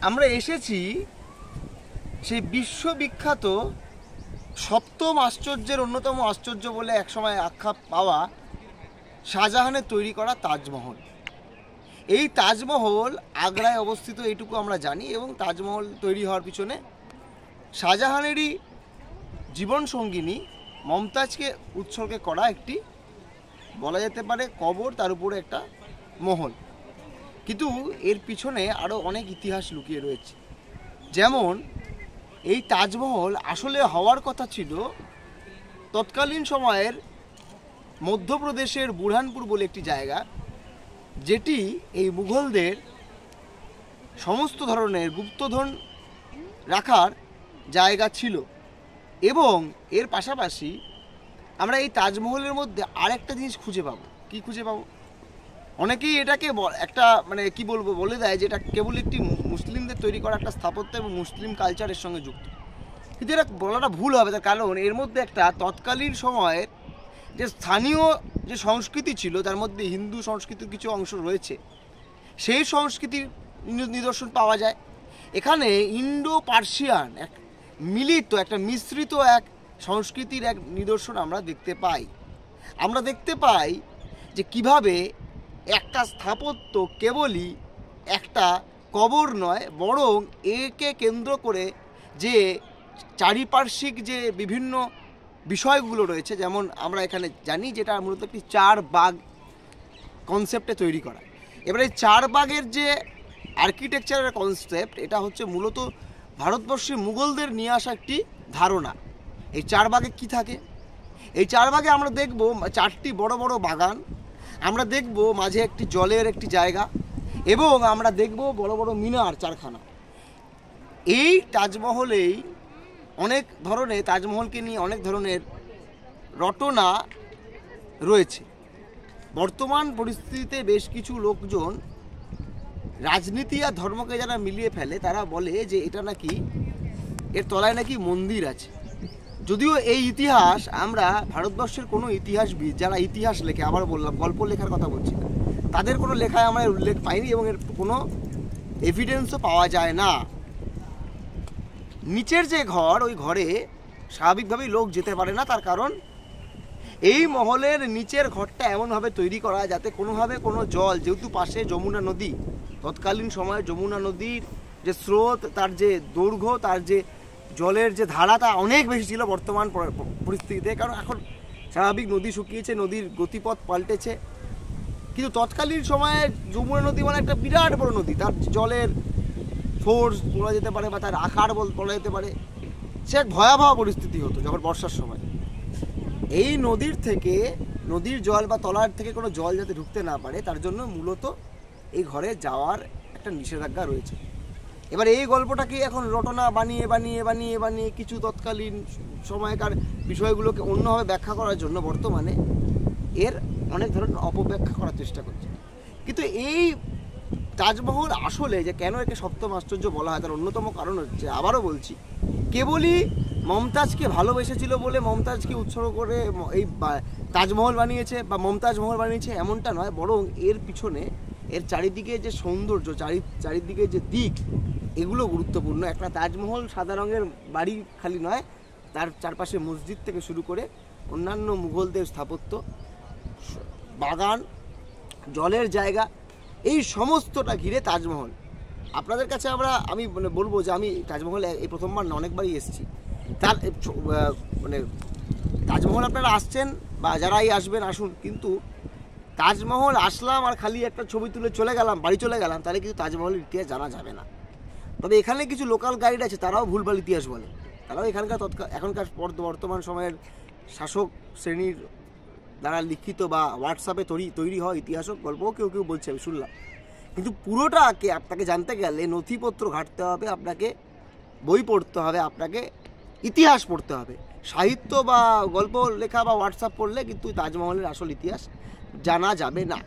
আমরা এসেছি সেই বিশ্ববিখ্যাত সপ্তম আশ্চর্যের অন্যতম আশ্চর্য বলে একসময় আখ্যা পাওয়া শাহজাহানের তৈরি করা তাজমহল। এই তাজমহল আগ্রায় অবস্থিত, এইটুকু আমরা জানি। এবং তাজমহল তৈরি হওয়ার পিছনে শাহজাহানেরই জীবনসঙ্গিনী মমতাজকে উৎসর্গ করা একটি, বলা যেতে পারে, কবর, তার উপরে একটা মহল। কিন্তু এর পিছনে আরও অনেক ইতিহাস লুকিয়ে রয়েছে। যেমন এই তাজমহল আসলে হওয়ার কথা ছিল তৎকালীন সময়ের মধ্যপ্রদেশের বুরহানপুর বলে একটি জায়গা, যেটি এই মুঘলদের সমস্ত ধরনের গুপ্তধন রাখার জায়গা ছিল। এবং এর পাশাপাশি আমরা এই তাজমহলের মধ্যে আরেকটা জিনিস খুঁজে পাবো। কি খুঁজে পাবো? অনেকেই এটাকে একটা কি বলবো বলে দেয় যে এটা কেবল একটি মুসলিমদের তৈরি করা একটা স্থাপত্য এবং মুসলিম কালচারের সঙ্গে যুক্ত। কিন্তু এটা বলাটা ভুল হবে, তার কারণ এর মধ্যে একটা তৎকালীন সময়ের যে স্থানীয় যে সংস্কৃতি ছিল, তার মধ্যে হিন্দু সংস্কৃতির কিছু অংশ রয়েছে, সেই সংস্কৃতির নিদর্শন পাওয়া যায়। এখানে ইন্ডো পার্সিয়ান এক মিলিত, একটা মিশ্রিত এক সংস্কৃতির এক নিদর্শন আমরা দেখতে পাই। আমরা দেখতে পাই যে কিভাবে একটা স্থাপত্য কেবলই একটা কবর নয়, বরং একে কেন্দ্র করে যে চারিপার্শ্বিক যে বিভিন্ন বিষয়গুলো রয়েছে, যেমন আমরা এখানে জানি যেটা মূলত একটি চার বাগ কনসেপ্টে তৈরি করা। এবারে চার বাগের যে আর্কিটেকচারের কনসেপ্ট, এটা হচ্ছে মূলত ভারতবর্ষে মুঘলদের নিয়ে আসা একটি ধারণা। এই চার বাগে কি থাকে? এই চার বাগে আমরা দেখব চারটি বড় বড় বাগান, আমরা দেখব মাঝে একটি জলের একটি জায়গা, এবং আমরা দেখব বড় বড় মিনার চারখানা। এই তাজমহলেই অনেক ধরনের, তাজমহলকে নিয়ে অনেক ধরনের রটনা রয়েছে। বর্তমান পরিস্থিতিতে বেশ কিছু লোকজন রাজনীতি আর ধর্মকে যারা মিলিয়ে ফেলে, তারা বলে যে এটা নাকি, এর তলায় নাকি মন্দির আছে। যদিও এই ইতিহাস আমরা ভারতবর্ষের কোনো ইতিহাসবিদ যারা ইতিহাস লেখে, আবার বললাম গল্প লেখার কথা বলছি না, তাদের কোনো লেখায় আমরা উল্লেখ পাইনি এবং এর কোনো এভিডেন্সও পাওয়া যায় না। নিচের যে ঘর, ওই ঘরে স্বাভাবিকভাবেই লোক যেতে পারে না, তার কারণ এই মহলের নিচের ঘরটা এমনভাবে তৈরি করা যাতে কোনোভাবে কোনো জল, যেহেতু পাশে যমুনা নদী, তৎকালীন সময়ে যমুনা নদীর যে স্রোত, তার যে দৈর্ঘ্য, তার যে জলের যে ধারা, তা অনেক বেশি ছিল বর্তমান পরিস্থিতিতে। কারণ এখন স্বাভাবিক নদী শুকিয়েছে, নদীর গতিপথ পাল্টেছে, কিন্তু তৎকালীন সময়ে যমুনা নদী মানে একটা বিরাট বড় নদী, তার জলের ফোর্স বলা যেতে পারে বা তার আকার বলা যেতে পারে, সে এক ভয়াবহ পরিস্থিতি হতো যখন বর্ষার সময়। এই নদীর থেকে, নদীর জল বা তলার থেকে কোনো জল যাতে ঢুকতে না পারে, তার জন্য মূলত এই ঘরে যাওয়ার একটা নিষেধাজ্ঞা রয়েছে। এবার এই গল্পটাকে এখন রটনা বানিয়ে বানিয়ে বানিয়ে বানিয়ে কিছু তৎকালীন সময়কার বিষয়গুলোকে অন্যভাবে ব্যাখ্যা করার জন্য বর্তমানে এর অনেক ধরনের অপব্যাখ্যা করার চেষ্টা করছে। কিন্তু এই তাজমহল আসলে যে কেন একে সপ্তম আশ্চর্য বলা হয়, তার অন্যতম কারণ হচ্ছে, আবারও বলছি, কেবলই মমতাজকে ভালোবেসেছিল বলে মমতাজকে উৎসর্গ করে এই তাজমহল বানিয়েছে বা মমতাজ মহল বানিয়েছে, এমনটা নয়। বরং এর পিছনে এর চারিদিকে যে সৌন্দর্য, চারিদিকে যে দিক, এগুলো গুরুত্বপূর্ণ। একটা তাজমহল সাদা রঙের বাড়ি খালি নয়, তার চারপাশে মসজিদ থেকে শুরু করে অন্যান্য মুঘলদের স্থাপত্য, বাগান, জলের জায়গা, এই সমস্তটা ঘিরে তাজমহল। আপনাদের কাছে আমি বলবো যে আমি তাজমহল এই প্রথমবার না, অনেকবারই এসেছি। তার তাজমহল আপনারা আসছেন বা যারাই আসবেন আসুন, কিন্তু তাজমহল আসলাম আর খালি একটা ছবি তুলে চলে গেলাম, বাড়ি চলে গেলাম, তাহলে কিন্তু তাজমহলের ইতিহাস জানা যাবে না। তবে এখানে কিছু লোকাল গাইড আছে, তারাও ভুলভাল ইতিহাস বলে। তারাও এখনকার বর্তমান সময়ের শাসক শ্রেণীর দ্বারা লিখিত বা হোয়াটসঅ্যাপে তৈরি হওয়া ইতিহাসক গল্পও কেউ বলছে, আমি শুনলাম। কিন্তু পুরোটাকে আপনাকে জানতে গেলে নথিপত্র ঘাঁটতে হবে, আপনাকে বই পড়তে হবে, আপনাকে ইতিহাস পড়তে হবে। সাহিত্য বা গল্প লেখা বা হোয়াটসঅ্যাপ পড়লে কিন্তু তাজমহলের আসল ইতিহাস জানা যাবে না।